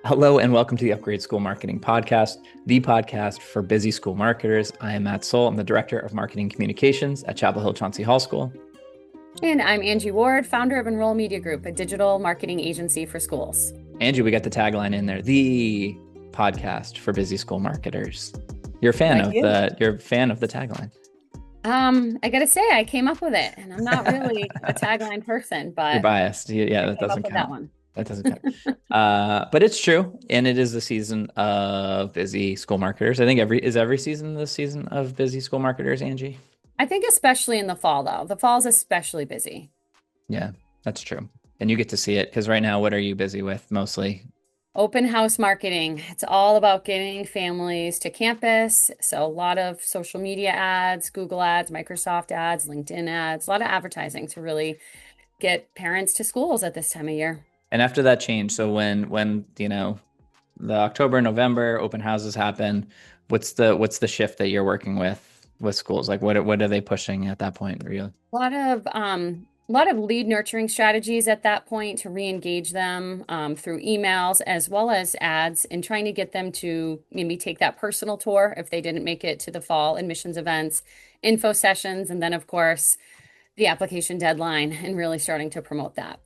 Hello and welcome to the Upgrade School Marketing Podcast, the podcast for busy school marketers. I am Matt Soul. I'm the Director of Marketing Communications at Chapel Hill Chauncey Hall School. And I'm Angie Ward, founder of Enroll Media Group, a digital marketing agency for schools. Angie, we got the tagline in there, the podcast for busy school marketers. You're a fan Like of you. the tagline. I gotta say, I came up with it, and I'm not really a tagline person, You're but biased. Yeah, I that came up doesn't with that count. one. That doesn't count. But it's true, and it is the season of busy school marketers. I think every season the season of busy school marketers, Angie. I think especially in the fall, though. The fall's especially busy. Yeah, that's true. And you get to see it because right now, what are you busy with mostly? Open house marketing. It's all about getting families to campus. So a lot of social media ads, Google ads, Microsoft ads, LinkedIn ads, a lot of advertising to really get parents to schools at this time of year. And after that change, so when the October, November open houses happen, what's the shift that you're working with schools? Like what are they pushing at that point, really? A lot of lead nurturing strategies at that point to re-engage them through emails as well as ads and trying to get them to maybe take that personal tour if they didn't make it to the fall admissions events, info sessions, and then of course the application deadline and really starting to promote that.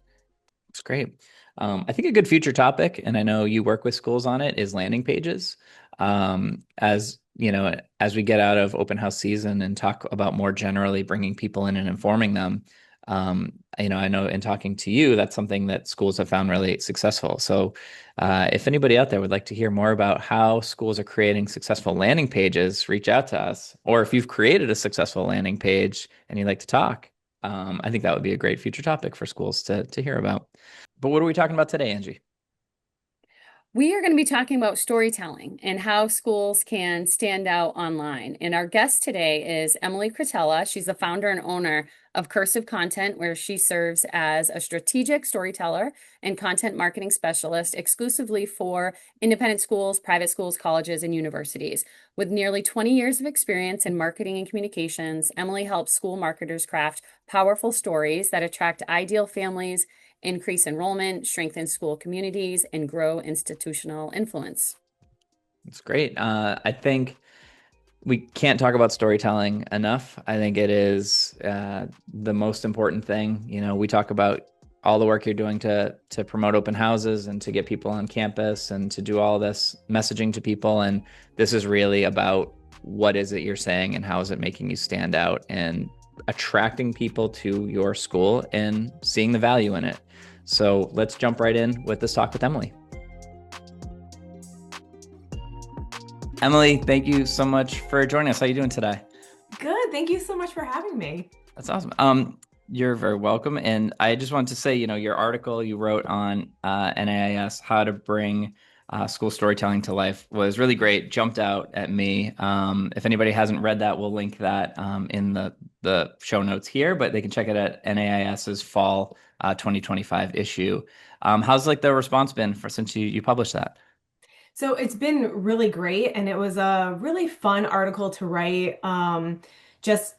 It's great. I think a good future topic, and I know you work with schools on it, is landing pages. As you know, as we get out of open house season and talk about more generally bringing people in and informing them, I know in talking to you, that's something that schools have found really successful. So, if anybody out there would like to hear more about how schools are creating successful landing pages, reach out to us. Or if you've created a successful landing page and you'd like to talk, I think that would be a great future topic for schools to hear about. But what are we talking about today, Angie? We are going to be talking about storytelling and how schools can stand out online. And our guest today is Emily Cretella. She's the founder and owner of Cursive Content, where she serves as a strategic storyteller and content marketing specialist exclusively for independent schools, private schools, colleges, and universities. With nearly 20 years of experience in marketing and communications, Emily helps school marketers craft powerful stories that attract ideal families, increase enrollment, strengthen school communities, and grow institutional influence. It's great. I think we can't talk about storytelling enough. I think it is the most important thing. We talk about all the work you're doing to promote open houses and to get people on campus and to do all this messaging to people. And this is really about what is it you're saying and how is it making you stand out and attracting people to your school and seeing the value in it. So let's jump right in with this talk with Emily. Emily, thank you so much for joining us. How are you doing today? Good. Thank you so much for having me. That's awesome. You're very welcome. And I just wanted to say, your article you wrote on NAIS, how to bring school storytelling to life, was really great. Jumped out at me. If anybody hasn't read that, we'll link that in the show notes here, but they can check it at NAIS's fall 2025 issue. How's like the response been since you published that? So it's been really great, and it was a really fun article to write. Just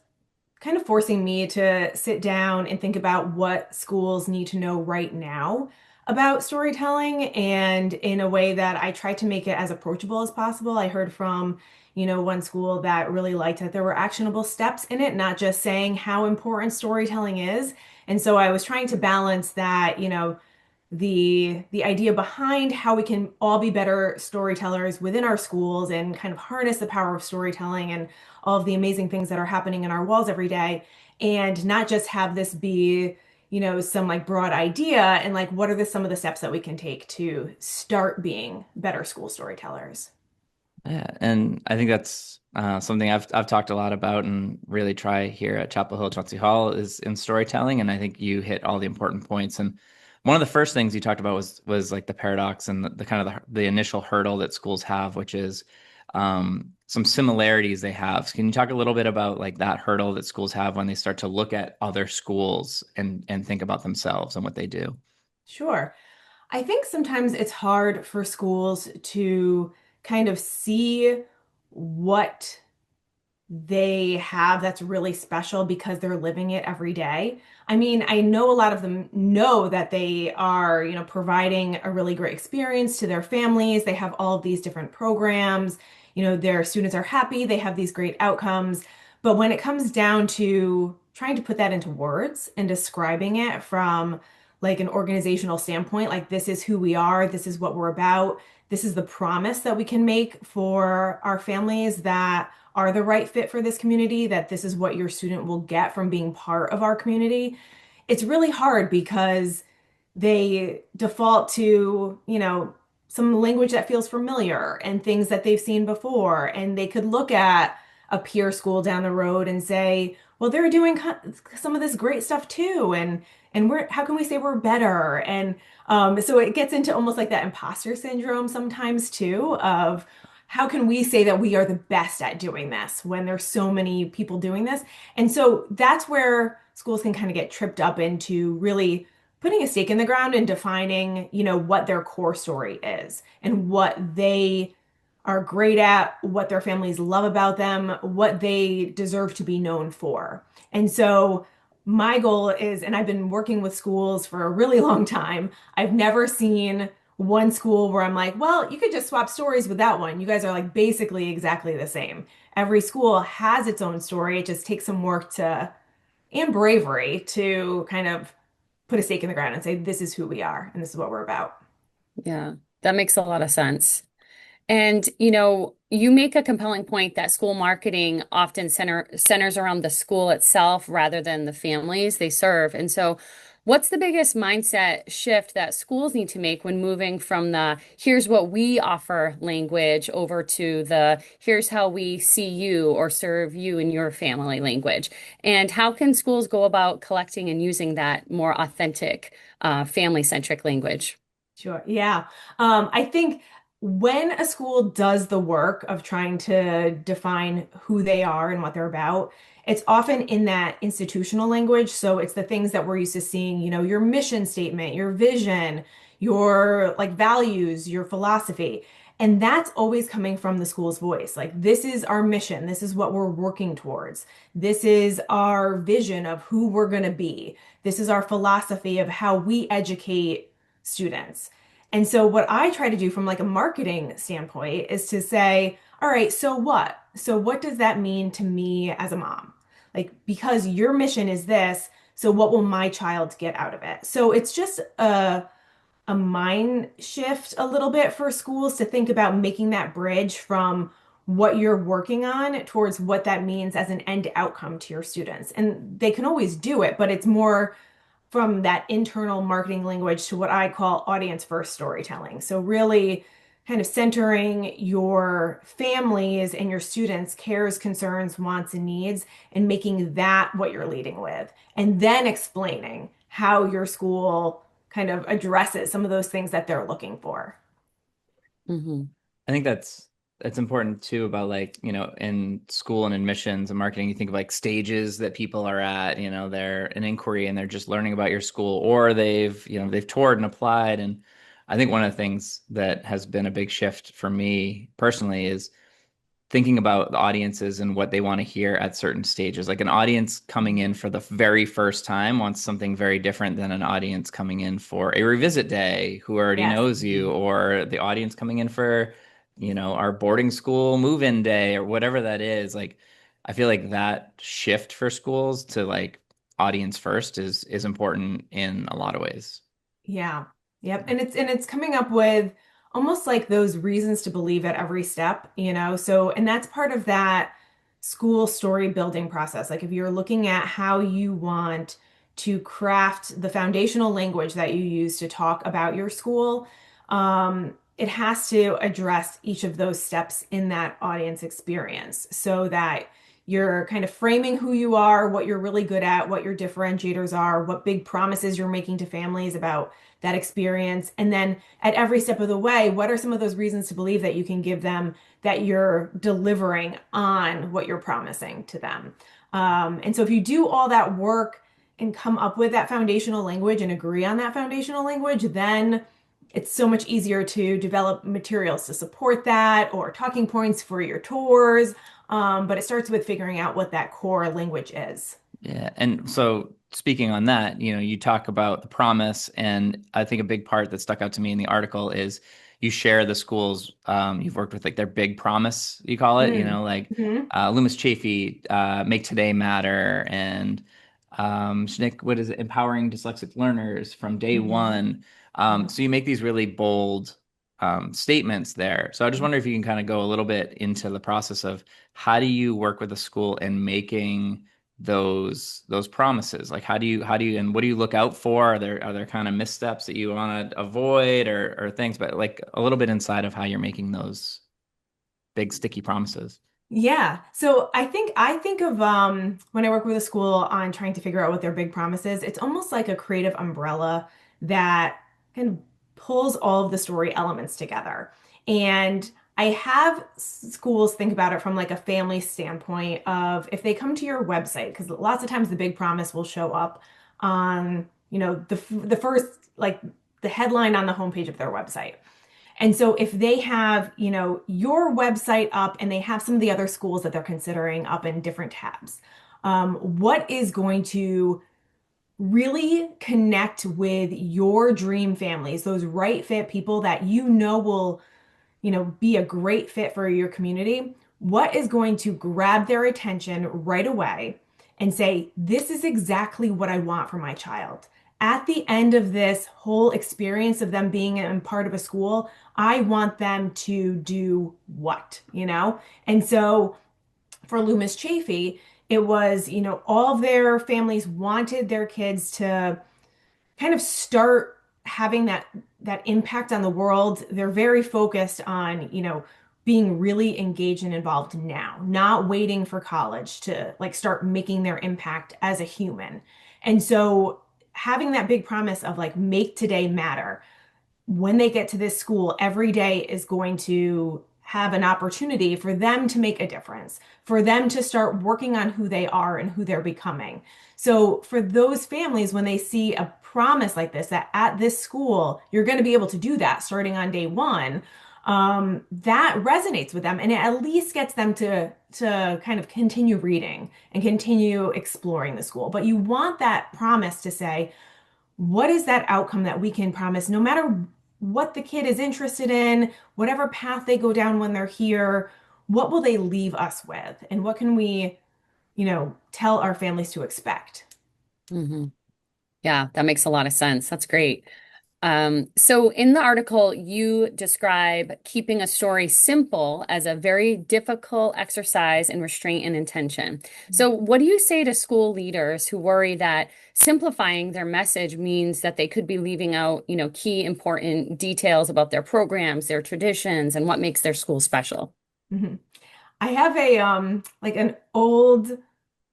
kind of forcing me to sit down and think about what schools need to know right now about storytelling, and in a way that I tried to make it as approachable as possible. I heard from, one school that really liked that there were actionable steps in it, not just saying how important storytelling is. And so I was trying to balance that, the idea behind how we can all be better storytellers within our schools and kind of harness the power of storytelling and all of the amazing things that are happening in our walls every day, and not just have this be some like broad idea, and like what are some of the steps that we can take to start being better school storytellers. Yeah, and I think that's something I've talked a lot about and really try here at Chapel Hill Chauncey Hall is in storytelling, and I think you hit all the important points. And one of the first things you talked about was like the paradox and the kind of the initial hurdle that schools have, which is some similarities they have. So can you talk a little bit about like that hurdle that schools have when they start to look at other schools and think about themselves and what they do? Sure. I think sometimes it's hard for schools to kind of see what they have that's really special because they're living it every day. I mean, I know a lot of them know that they are, providing a really great experience to their families. They have all of these different programs. Their students are happy, they have these great outcomes. But when it comes down to trying to put that into words and describing it from like an organizational standpoint, like this is who we are, this is what we're about, this is the promise that we can make for our families that are the right fit for this community, that this is what your student will get from being part of our community. It's really hard because they default to, some language that feels familiar and things that they've seen before. And they could look at a peer school down the road and say, well, they're doing some of this great stuff too. And how can we say we're better? And so it gets into almost like that imposter syndrome sometimes too, of how can we say that we are the best at doing this when there's so many people doing this? And so that's where schools can kind of get tripped up into really putting a stake in the ground and defining, what their core story is and what they are great at, what their families love about them, what they deserve to be known for. And so my goal is, and I've been working with schools for a really long time, I've never seen one school where I'm like, well, you could just swap stories with that one. You guys are like basically exactly the same. Every school has its own story. It just takes some work to and bravery to kind of put a stake in the ground and say, this is who we are and this is what we're about. Yeah, that makes a lot of sense. And you make a compelling point that school marketing often centers around the school itself rather than the families they serve. And so, what's the biggest mindset shift that schools need to make when moving from the here's what we offer language over to the here's how we see you or serve you in your family language? And how can schools go about collecting and using that more authentic, family-centric language? Sure. Yeah. I think when a school does the work of trying to define who they are and what they're about, it's often in that institutional language. So it's the things that we're used to seeing, your mission statement, your vision, your like values, your philosophy. And that's always coming from the school's voice. Like, this is our mission. This is what we're working towards. This is our vision of who we're going to be. This is our philosophy of how we educate students. And so what I try to do from like a marketing standpoint is to say, all right, so what? So what does that mean to me as a mom? Like, because your mission is this, so what will my child get out of it? So it's just a mind shift a little bit for schools to think about making that bridge from what you're working on towards what that means as an end outcome to your students. And they can always do it, but it's more from that internal marketing language to what I call audience first storytelling. So, really kind of centering your families and your students' cares, concerns, wants, and needs, and making that what you're leading with. And then explaining how your school kind of addresses some of those things that they're looking for. Hmm. I think that's important too about like, in school and admissions and marketing, you think of like stages that people are at, they're an inquiry and they're just learning about your school or they've toured and applied. And I think one of the things that has been a big shift for me personally is thinking about the audiences and what they want to hear at certain stages. Like an audience coming in for the very first time wants something very different than an audience coming in for a revisit day who already Yes. knows you, or the audience coming in for, our boarding school move-in day or whatever that is. Like, I feel like that shift for schools to like audience first is important in a lot of ways. Yeah. Yep. And it's coming up with almost like those reasons to believe at every step, So, and that's part of that school story building process. Like if you're looking at how you want to craft the foundational language that you use to talk about your school, it has to address each of those steps in that audience experience so that you're kind of framing who you are, what you're really good at, what your differentiators are, what big promises you're making to families about that experience. And then at every step of the way, what are some of those reasons to believe that you can give them that you're delivering on what you're promising to them? And so if you do all that work and come up with that foundational language and agree on that foundational language, then it's so much easier to develop materials to support that or talking points for your tours. But it starts with figuring out what that core language is. Yeah. And so speaking on that, you talk about the promise, and I think a big part that stuck out to me in the article is you share the schools you've worked with, like their big promise, you call it, Mm. like Mhm. Loomis Chaffee, Make Today Matter, and Schnick, what is it, Empowering Dyslexic Learners from Day Mhm. One. Yeah. So you make these really bold statements there. So I just wonder if you can kind of go a little bit into the process of how do you work with a school in making those promises. Like how do you and what do you look out for? Are there kind of missteps that you want to avoid, or things, but like a little bit inside of how you're making those big sticky promises. Yeah. So I think of when I work with a school on trying to figure out what their big promise is, it's almost like a creative umbrella that kind of pulls all of the story elements together. And I have schools think about it from like a family standpoint of if they come to your website, because lots of times the big promise will show up on, the first like the headline on the homepage of their website. And so if they have, your website up and they have some of the other schools that they're considering up in different tabs, what is going to really connect with your dream families, those right fit people that will, be a great fit for your community? What is going to grab their attention right away and say, this is exactly what I want for my child? At the end of this whole experience of them being a part of a school, I want them to do what, And so for Loomis Chaffee, it was, all of their families wanted their kids to kind of start having that impact on the world. They're very focused on, being really engaged and involved now, not waiting for college to like start making their impact as a human. And so having that big promise of like make today matter, when they get to this school, every day is going to have an opportunity for them to make a difference, for them to start working on who they are and who they're becoming. So, for those families, when they see a promise like this, that at this school, you're going to be able to do that starting on day one, that resonates with them and it at least gets them to kind of continue reading and continue exploring the school. But you want that promise to say, what is that outcome that we can promise no matter what the kid is interested in, whatever path they go down when they're here, what will they leave us with? And what can we, tell our families to expect? Hmm. Yeah, that makes a lot of sense. That's great. So in the article, you describe keeping a story simple as a very difficult exercise in restraint and intention. So what do you say to school leaders who worry that simplifying their message means that they could be leaving out, key important details about their programs, their traditions, and what makes their school special? Mhm. I have a like an old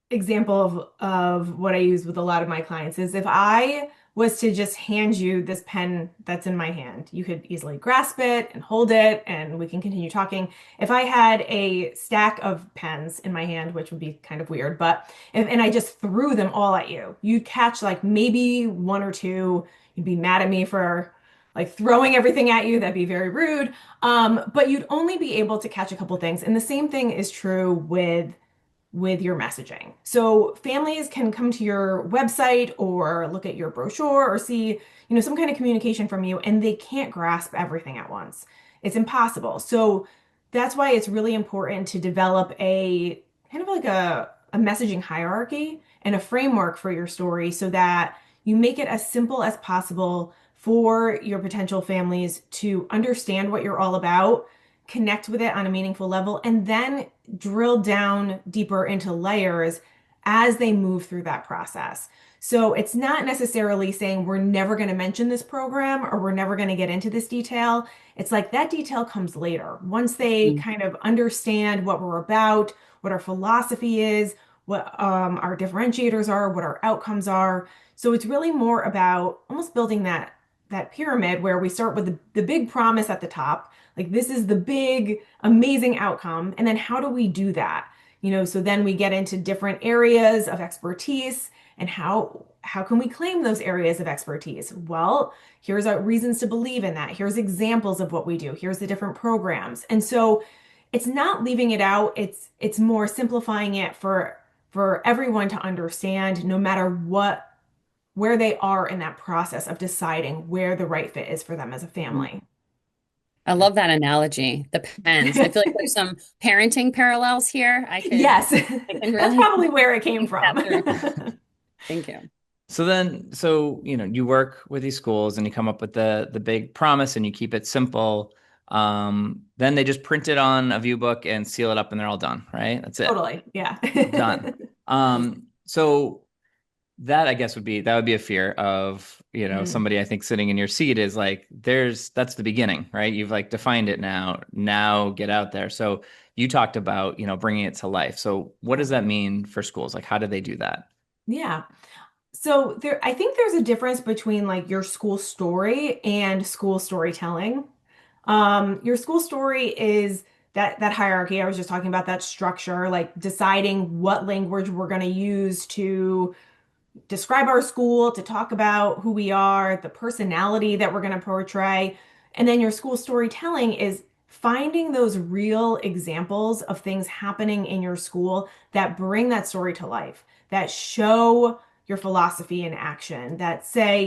example of what I use with a lot of my clients is if I was to just hand you this pen that's in my hand, you could easily grasp it and hold it, and we can continue talking. If I had a stack of pens in my hand, which would be kind of weird, but and I just threw them all at you, you'd catch like maybe one or two. You'd be mad at me for like throwing everything at you. That'd be very rude. But you'd only be able to catch a couple things. And the same thing is true with your messaging. So families can come to your website or look at your brochure or see, some kind of communication from you and they can't grasp everything at once. It's impossible. So that's why it's really important to develop a kind of like a messaging hierarchy and a framework for your story so that you make it as simple as possible for your potential families to understand what you're all about, connect with it on a meaningful level, and then drill down deeper into layers as they move through that process. So it's not necessarily saying we're never going to mention this program or we're never going to get into this detail. It's like that detail comes later. Once they kind of understand what we're about, what our philosophy is, what our differentiators are, what our outcomes are. So it's really more about almost building that pyramid where we start with the big promise at the top, like this is the big amazing outcome, and then how do we do that? So then we get into different areas of expertise and how can we claim those areas of expertise? Well, here's our reasons to believe in that. Here's examples of what we do. Here's the different programs. And so it's not leaving it out. It's more simplifying it for everyone to understand, no matter what where they are in that process of deciding where the right fit is for them as a family. I love that analogy, the pens. I feel like there's some parenting parallels here. Yes, I can that's really probably where it came think that from. through. Thank you. You work with these schools and you come up with the big promise and you keep it simple. Then they just print it on a view book and seal it up and they're all done, right? That's it. Totally. Yeah. Done. So that I guess would be a fear of, Mm. somebody I think sitting in your seat is like, that's the beginning, right? You've like defined it now. Now get out there. So you talked about, bringing it to life. So what does Yeah. that mean for schools? Like, how do they do that? Yeah. So I think there's a difference between like your school story and school storytelling. Your school story is that hierarchy I was just talking about, that structure, like deciding what language we're going to use to describe our school, to talk about who we are, the personality that we're going to portray. And then your school storytelling is finding those real examples of things happening in your school that bring that story to life, that show your philosophy in action, that say,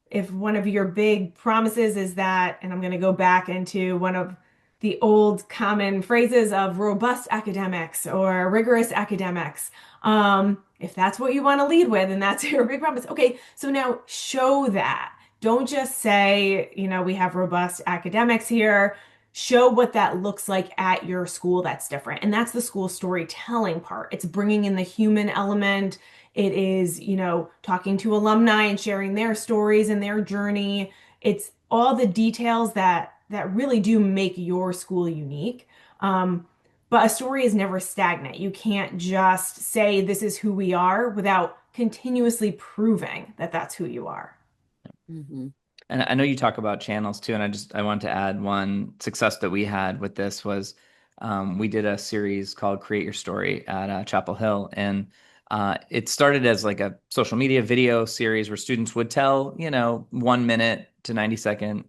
if one of your big promises is that, and I'm going to go back into one of the old common phrases of robust academics or rigorous academics. If that's what you want to lead with and that's your big promise, okay, so now show that. Don't just say, we have robust academics here. Show what that looks like at your school that's different. And that's the school storytelling part. It's bringing in the human element. It is, talking to alumni and sharing their stories and their journey. It's all the details that really do make your school unique. But a story is never stagnant. You can't just say this is who we are without continuously proving that that's who you are. Hmm. And I know you talk about channels too, and I wanted to add one success that we had with this was we did a series called Create Your Story at Chapel Hill, and it started as like a social media video series where students would tell, 1 minute to 90-second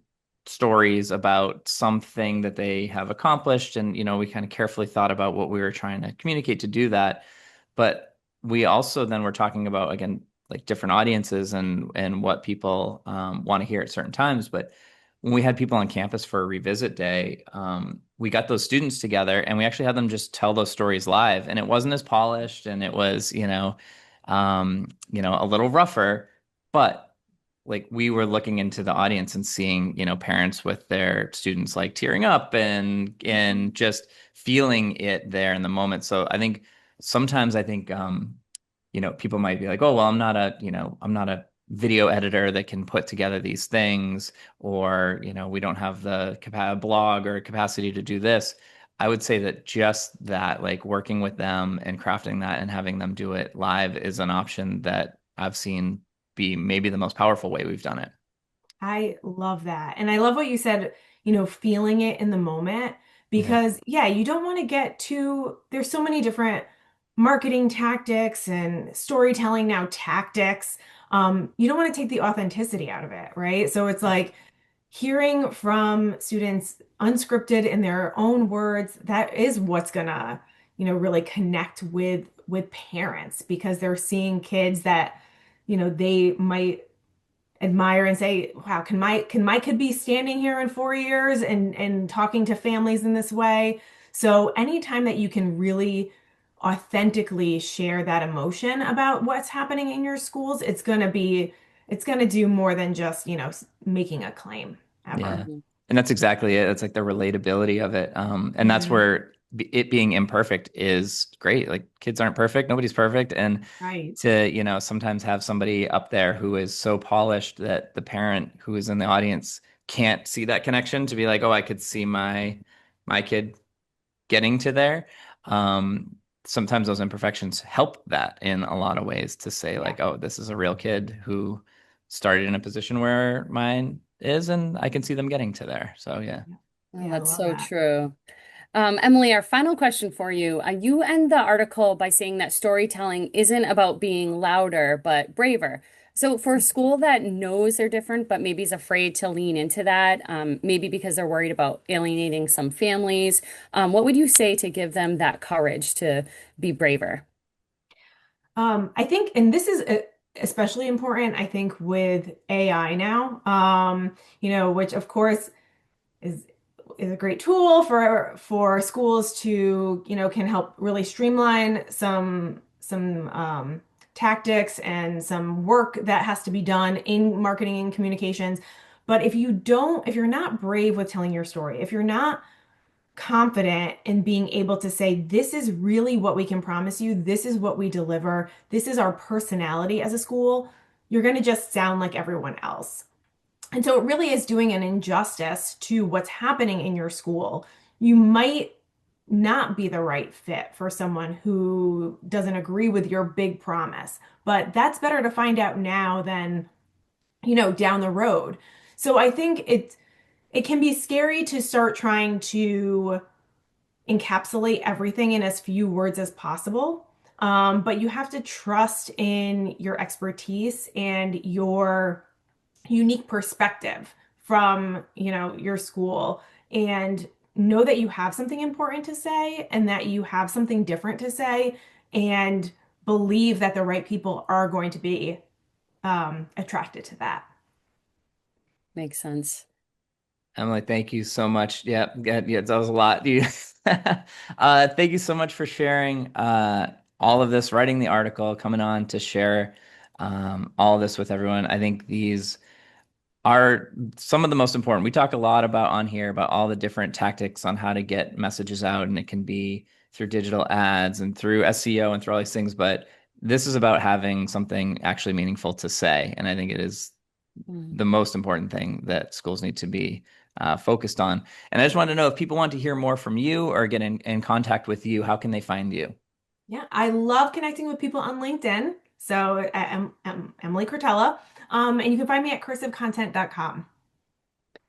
stories about something that they have accomplished, and we kind of carefully thought about what we were trying to communicate to do that. But we also then were talking about, again, like different audiences and what people want to hear at certain times. But when we had people on campus for a revisit day, we got those students together and we actually had them just tell those stories live. And it wasn't as polished and it was, a little rougher, but like we were looking into the audience and seeing, parents with their students like tearing up and just feeling it there in the moment. So I think people might be like, oh, well, I'm not a video editor that can put together these things, or, we don't have the blog or capacity to do this. I would say that just that, like working with them and crafting that and having them do it live is an option that I've seen be maybe the most powerful way we've done it. I love that. And I love what you said, feeling it in the moment, Yeah. because yeah, you don't want to get too, there's so many different marketing tactics and storytelling now tactics. You don't want to take the authenticity out of it, right? So it's like hearing from students unscripted in their own words, that is what's gonna, really connect with parents, because they're seeing kids that, they might admire and say, wow, can my kid be standing here in 4 years and talking to families in this way? So anytime that you can really authentically share that emotion about what's happening in your schools, it's gonna do more than just, making a claim Yeah. ever. Hmm. And that's exactly it. It's like the relatability of it. And that's Yeah, where it being imperfect is great. Like kids aren't perfect, nobody's perfect. And right. to, sometimes have somebody up there who is so polished that the parent who is in the audience can't see that connection to be like, oh, I could see my kid getting to there. Um, Sometimes those imperfections help that in a lot of ways to say Yeah. like, oh, this is a real kid who started in a position where mine is, and I can see them getting to there. So yeah. Yeah, Oh, yeah, I that's love so that. true. Emily, our final question for you. You end the article by saying that storytelling isn't about being louder, but braver. So for a school that knows they're different, but maybe is afraid to lean into that, maybe because they're worried about alienating some families, what would you say to give them that courage to be braver? I think, and this is especially important, I think, with AI now, which of course is is a great tool for schools to, can help really streamline some tactics and some work that has to be done in marketing and communications. But if you're not brave with telling your story, if you're not confident in being able to say, this is really what we can promise you, this is what we deliver, this is our personality as a school, you're going to just sound like everyone else. And so it really is doing an injustice to what's happening in your school. You might not be the right fit for someone who doesn't agree with your big promise, but that's better to find out now than, down the road. So I think it can be scary to start trying to encapsulate everything in as few words as possible. But you have to trust in your expertise and your unique perspective from, your school, and know that you have something important to say and that you have something different to say, and believe that the right people are going to be attracted to that. Makes sense. Emily, thank you so much. Yeah, that was a lot. Thank you so much for sharing all of this, writing the article, coming on to share all of this with everyone. I think these are some of the most important. We talk a lot about on here about all the different tactics on how to get messages out, and it can be through digital ads and through SEO and through all these things. But this is about having something actually meaningful to say, and I think it is Mm. the most important thing that schools need to be focused on. And I just wanted to know if people want to hear more from you or get in contact with you, how can they find you? Yeah, I love connecting with people on LinkedIn. So I'm Emily Cretella. And you can find me at cursivecontent.com.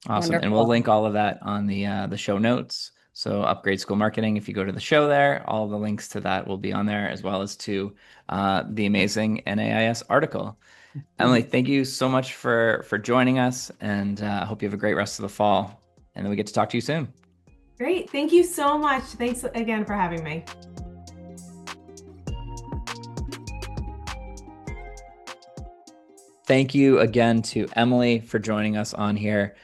Awesome. And we'll Wonderful. link all of that on the show notes. So Upgrade School Marketing, if you go to the show there, all the links to that will be on there, as well as to the amazing NAIS article. Emily, thank you so much for joining us, and I hope you have a great rest of the fall. And then we get to talk to you soon. Great. Thank you so much. Thanks again for having me. Thank you again to Emily for joining us on here.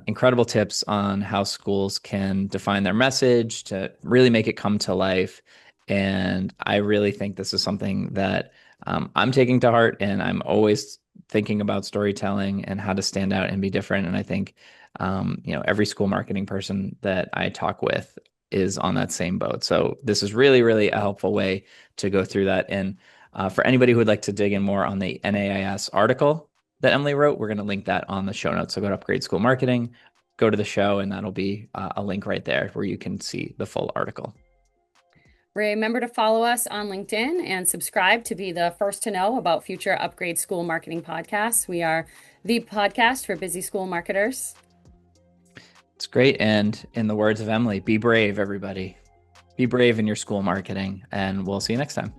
Incredible tips on how schools can define their message to really make it come to life. And I really think this is something that I'm taking to heart, and I'm always thinking about storytelling and how to stand out and be different. And I think, every school marketing person that I talk with is on that same boat. So this is really, really a helpful way to go through that. And for anybody who would like to dig in more on the NAIS article that Emily wrote, we're going to link that on the show notes. So go to Upgrade School Marketing, go to the show, and that'll be a link right there where you can see the full article. Remember to follow us on LinkedIn and subscribe to be the first to know about future Upgrade School Marketing podcasts. We are the podcast for busy school marketers. It's great. And in the words of Emily, be brave, everybody. Be brave in your school marketing, and we'll see you next time.